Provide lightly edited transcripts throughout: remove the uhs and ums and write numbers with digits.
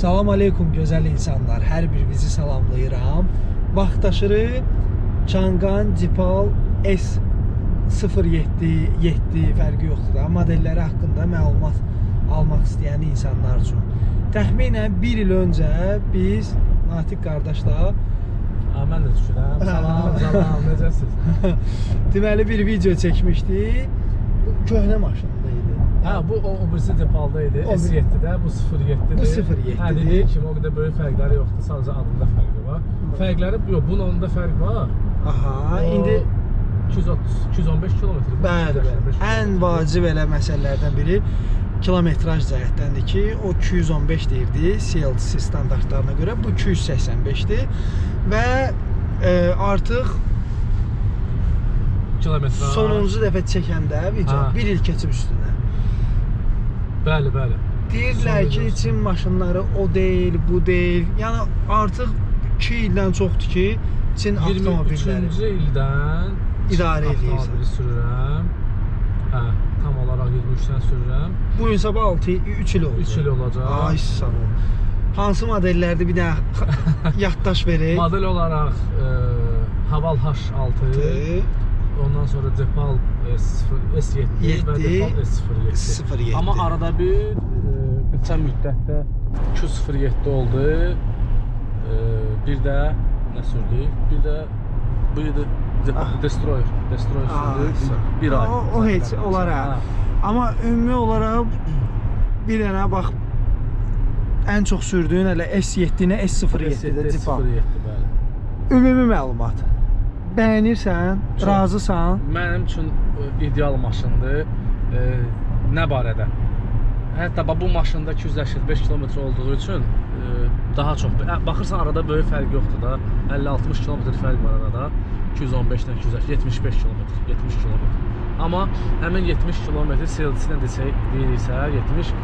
Salam aleykum gözəl insanlar. Hər birinizi salamlayıram. Vaxtaşırı Changan Deepal S07 fərqi yoxdur da. Modelləri haqqında məlumat almaq istəyən insanlar üçün. Təxminən 1 il öncə biz Natiq qardaşla mən də düşürəm. Salam, necəsiz? deməli bir video çəkmişdik. Bu köhnə maşında idi. Hə, bu o birisi Deepal'da idi. S7-də, bu 07-dir. Bu 07-dir. Hə, dediyi kimi o qədər böyük fərqləri yoxdur, sadəcə adında fərqi var. Fərqləri yox, bunun onda fərq var. Aha, indi 215 kilometr. Bəli, ən vacib elə məsələlərdən biri kilometraj cəhətdəndir ki, o 215 deyirdi CLTC standartlarına görə, bu 285-dir və artıq kilometraj sonuncu dəfə çəkəndə video 1 il keçib üstünə. Bəli. Deyirlər ki, Çin maşınları o deyil, bu deyil. Yəni artıq 2 ildən çoxdur ki, Çin avtomobilləri 23-cü ildən idarə edirsən. Sürürəm. Hə, tam olaraq 23-dən sürürəm. Bu gün sabah 3 il oldu. 3 il olacaq. Ay sağ ol. Hansı modellərdir bir də yaddaş verək. Model olaraq Haval H6, ondan sonra Deepal S7 və Deepal S07. Amma arada bir keçən müddətdə 207 oldu. Bir də nə sürdük? Bir də bu idi Destroyer sürdük. Bir ay. O heç olaraq. Amma ümumi olaraq bir dənə bax ən çox sürdüyün elə S7-nə S07-də Deepal. Bəli. Ümumi məlumat. Bəyənirsən, razısan? Mənim üçün ideal maşındır. Nə barədə? Hətta bu maşında 285 km olduğu üçün daha çox. Baxırsan arada böyük fərq yoxdur da. 50-60 km fərq var arada. 215-dən 275 km, 70 km. Amma həmin 70 km CLTC-dən deyirsə, 70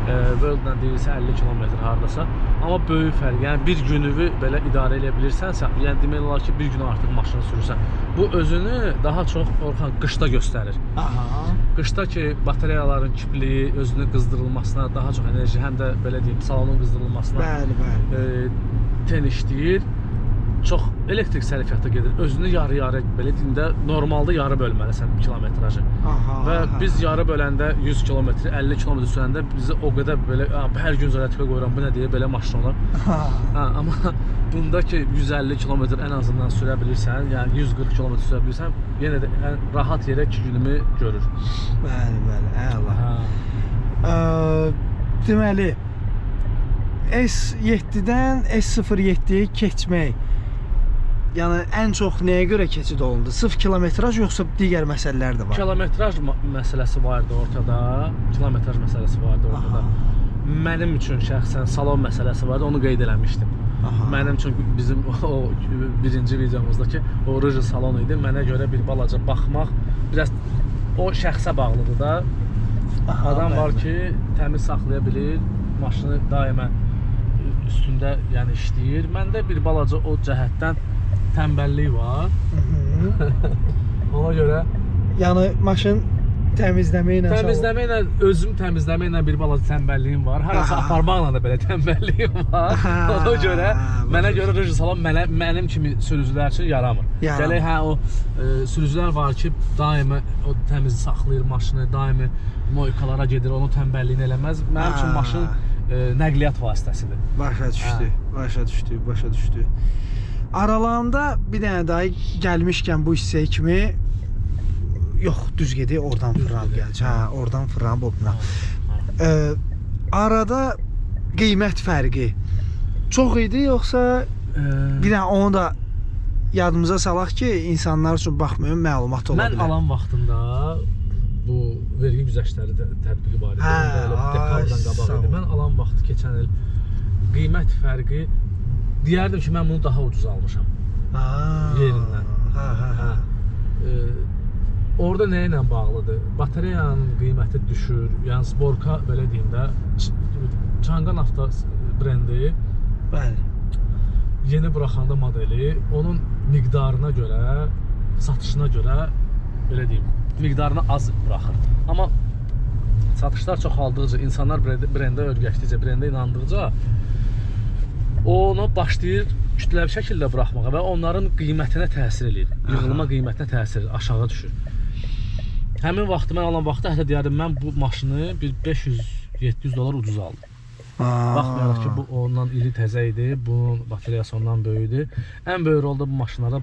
World-dən deyirsə 50 km hardasa. Amma böyük fərq. Yəni bir gününü belə idarə edə bilirsənsə, yəni demək olar ki, bir gün artıq maşını sürürsən. Bu özünü daha çox Orxan qışda göstərir. Qışda ki, batareyaların kipliyi, özünün qızdırılmasına daha çox enerji, həm də belə deyim, salonun qızdırılmasına ten işləyir. Çox elektrik sərfiyyatı gedir. Özünü yarı-yarı belə deyim də normalda yarı bölməlisən kilometrajı. Və biz yarı böləndə 100 km, 50 km sürəndə bizi o qədər belə hər gün zərətə qoyuram, bu nə deyə belə maşın olar. Amma bunda ki 150 km ən azından sürə bilirsən, yəni 140 km sürə bilirsən, yenə də rahat yerə 2 günümü görür. Bəli, əla. Deməli S7-dən S07-yə keçmək, yəni ən çox nəyə görə keçid olundu? Sırf kilometraj yoxsa digər məsələlər də var? Kilometraj məsələsi vardı ortada. Mənim üçün şəxsən salon məsələsi vardı, onu qeyd eləmişdim. Mənim üçün bizim o birinci videomuzdakı o ruj salon idi. Mənə görə bir balaca baxmaq biraz o şəxsə bağlıdır da. Adam var ki, təmiz saxlaya bilir, maşını daimə üstündə yəni işləyir. Məndə bir balaca o cəhətdən tənbəllik var. Ona görə yəni maşın təmizləməklə özüm təmizləməklə bir balaca tənbəlliyim var. Harasa aparmaqla da belə təmbəlliyim var. Ona görə mənə görə ruj salon mənim kimi sürücülər üçün yaramır. Gələk o sürücülər var ki, daimi o təmiz saxlayır maşını, daimi moykalara gedir, onun tənbəlliyini eləməz. Mənim üçün maşın nəqliyyat vasitəsidir. Başa düşdü. Aralarında bir dənə daha gəlmişkən bu hissəyə kimi yox, düz gedir, oradan fırlanıb gəlir. Oradan fırlanıb o bina. Arada qiymət fərqi çox idi, yoxsa bir dənə onu da yadımıza salaq ki, insanlar üçün baxmayın, məlumat ola bilər. Mən alan vaxtında bu vergi güzəştləri tətbiqi var idi. Dekabrdan qabaq idi. Mən alan vaxtı keçən il qiymət fərqi deyərdim ki, mən bunu daha ucuz almışam yerindən. Orada nə ilə bağlıdır? Batareyanın qiyməti düşür, yəni Sborka belə deyim də, Changan Avto brendi yeni buraxanda modeli, onun miqdarına görə, satışına görə belə deyim, miqdarını az buraxır. Amma satışlar çoxaldıqca, insanlar brendə örgəşdikcə, brendə inandıqca onu başlayır kütləvi şəkildə buraxmağa və onların qiymətinə təsir eləyir. Yığılma qiymətinə təsir eləyir, aşağı düşür. Həmin vaxtı mən alan vaxtda hətta deyərdim mən bu maşını bir 500-700 dollar ucuz aldım. Baxmayaraq ki, bu ondan ili təzə idi, bunun bateriyası ondan böyüdür. Ən böyük rolda bu maşınlarda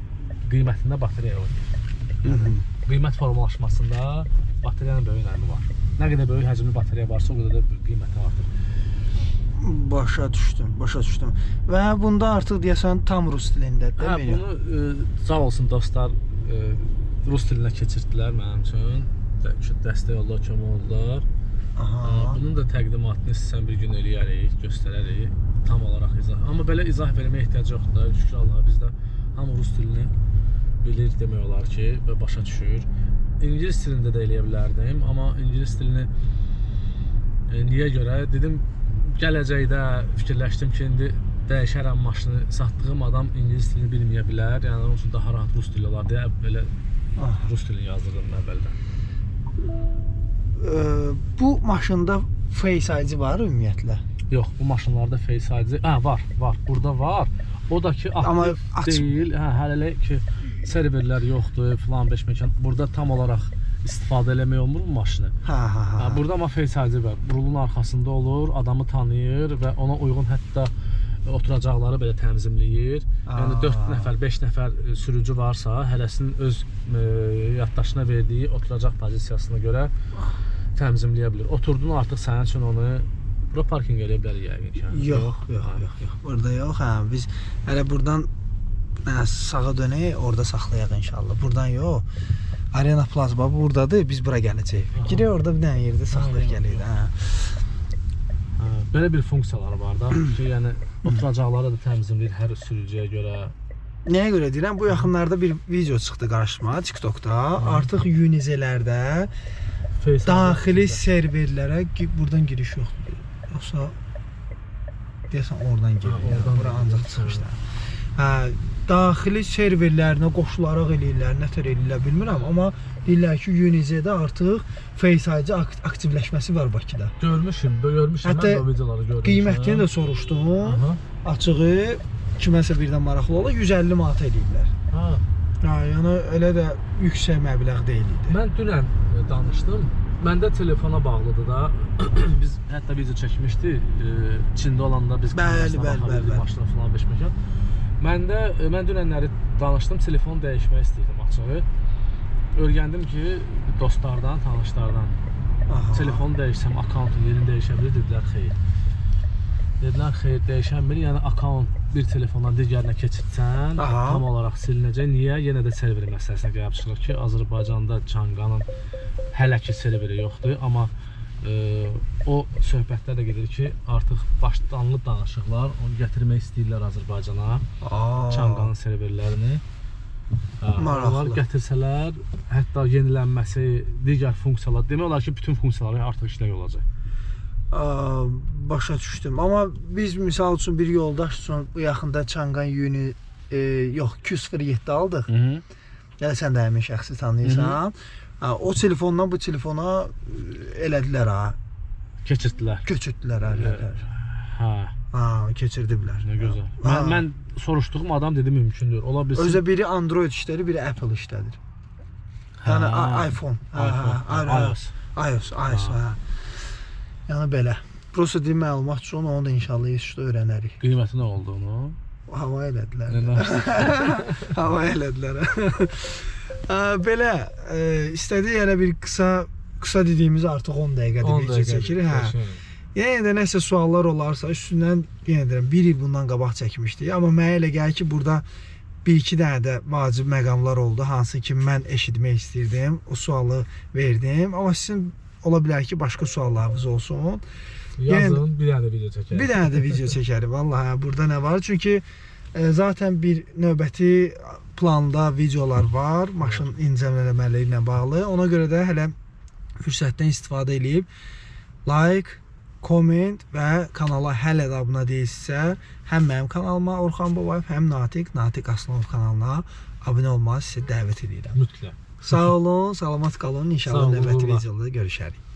qiymətində bateriya oynayır. Qiymət formalaşmasında bateriyanın böyük önəmi var. Nə qədər böyük həcmli bateriya varsa, o qədər də qiyməti artır. Başa düşdüm. Və bunda artıq deyəsən tam rus dilindədir. Hə, bunu sağ olsun dostlar rus dilinə keçirdilər mənim üçün. Dəstək oldular, kömək oldular. Bunun da təqdimatını istəsən bir gün eləyərik, göstərərik. Tam olaraq izah. Amma belə izah verməyə ehtiyac yoxdur. Şükür Allaha bizdə hamı rus dilini bilir demək olar ki və başa düşür. İngilis dilində də eləyə bilərdim, amma ingilis dilini niyə görə? Dedim, gələcəkdə fikirləşdim ki, indi dəyişərəm maşını, satdığım adam ingilis dilini bilməyə bilər. Yəni, onun üçün daha rahat rus dili olar deyə belə rus dilini yazdırdım əvvəldən. Bu maşında Face ID var ümumiyyətlə? Yox, bu maşınlarda Face ID var. Burada var. O da ki, aktiv deyil. Hələ ki, serverlər yoxdur, filan 5 məkan. Burada tam olaraq istifadə eləmək olmur bu maşını. Burada amma Face ID var. Rulun arxasında olur, adamı tanıyır və ona uyğun hətta oturacaqları belə tənzimləyir. Yəni 4 nəfər, 5 nəfər sürücü varsa, hərəsinin öz yaddaşına verdiyi oturacaq pozisiyasına görə tənzimləyə bilir. Oturdun artıq sənin üçün onu bura parking eləyə bilərik yəqin ki. Yox. Burada yox. Biz hələ buradan sağa dönək, orada saxlayaq inşallah. Buradan yox. Arena Plaza buradadır, biz bura gələcəyik. Girək orada bir dənə yerdə saxlayaq gələyik. Belə bir funksiyalar var da ki, yəni oturacaqları da tənzimləyir hər sürücüyə görə. Nəyə görə deyirəm? Bu yaxınlarda bir video çıxdı qarşıma TikTokda. Artıq Unizelərdə daxili serverlərə buradan giriş yoxdur. Yoxsa deyəsən oradan girir. Bura ancaq çıxmışlar. Daxili serverlərinə qoşularaq eləyirlər, nətər eləyirlər bilmirəm, amma deyirlər ki, Unizedə artıq Face ID aktivləşməsi var Bakıda. Görmüşüm, mən o videoları görmüşüm. Qiymətini də soruşdum. Açığı kiməsə birdən maraqlı ola 150 manat eləyirlər. Yəni elə də yüksək məbləğ deyil idi. Mən dünən danışdım. Məndə telefona bağlıdır da. Biz hətta video çəkmişdik. Çində olanda biz kamerasına baxabilirik, maşına falan 5 məkan. Mən dünənləri danışdım, telefonu dəyişmək istəyirdim açığı. Öyrəndim ki, dostlardan, tanışlardan telefonu dəyişsəm, akkauntu yerini dəyişə bilir, dedilər xeyr. Dedilər xeyr, dəyişənmir, yəni akkaunt bir telefondan digərinə keçirsən, tam olaraq silinəcək. Niyə? Yenə də serveri məsələsinə gəlib çıxır ki, Azərbaycanda Çanqanın hələ ki serveri yoxdur, amma o söhbətlər də gedir ki, artıq başdanlı danışıqlar, onu gətirmək istəyirlər Azərbaycana, Çanqanın serverlərini. Onlar gətirsələr, hətta yenilənməsi, digər funksiyalar, demək olar ki, bütün funksiyaları artıq işləmək olacaq. Başa düşdüm. Amma biz misal üçün bir yoldaş üçün bu yaxında Çanqan yox, 207 aldıq. Yəni sən də həmin şəxsi tanıyırsan. O telefondan bu telefona elədilər ha. Keçirdilər. Köçürdülər keçirdiblər. Nə gözəl. Mən soruşduğum adam dedi mümkündür. Ola bilsin. Özə biri Android işlədir, biri Apple işlədir. Yəni iPhone. iOS. Yəni belə. Prosta deyim məlumat üçün onu da inşallah işdə öyrənərik. Qiyməti nə olduğunu? Hava elədilər. Hava elədilər. Belə istədik elə bir qısa dediyimiz artıq 10 dəqiqədir video çəkirik. Yəni də nəsə suallar olarsa üstündən yenə deyirəm, bir il bundan qabaq çəkmişdik. Amma mənə elə gəlir ki, burada bir-iki dənə də vacib məqamlar oldu, hansı ki mən eşitmək istirdim, o sualı verdim. Amma sizin ola bilər ki, başqa suallarınız olsun. Yazın, bir dənə də video çəkərik. Bir dənə də video çəkərik, vallahi burada nə var? Çünki zaten bir növbəti planda videolar var, maşın incələmələri ilə bağlı. Ona görə də hələ fürsətdən istifadə edib like, komment və kanala hələ də abunə deyilsə, həm mənim kanalıma Orxan Babayev, həm Natiq Aslanov kanalına abunə olmağı sizə dəvət edirəm. Mütləq. Sağ olun, salamat qalın. İnşallah növbəti videoda görüşərik.